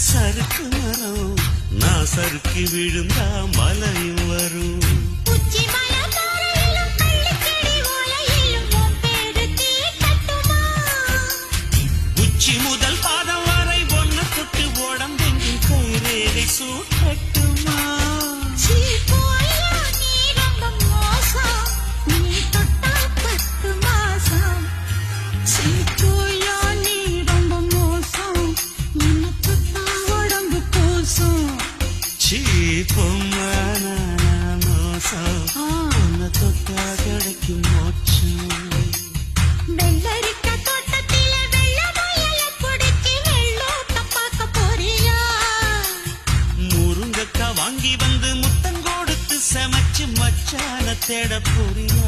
சறுக்கு மரம் நான் சறுக்கி விழுந்தா மலையும் வரும் உச்சி முதல் பாதம் வரை ஒன்ன தொட்டு உடம்பெங்கும் கைரேகை சூட்டட்டுமா தொட்டா கிடைக்கும் மோட்சம் வெள்ளரிக்க தோட்டத்தில வெள்ள முயல குடிச்சு வெள்ளோட்ட பார்க்க போறியா முருங்கக்கா வாங்கி வந்து முத்தம் கொடுத்து சமைச்சு மச்சான தேட போறியா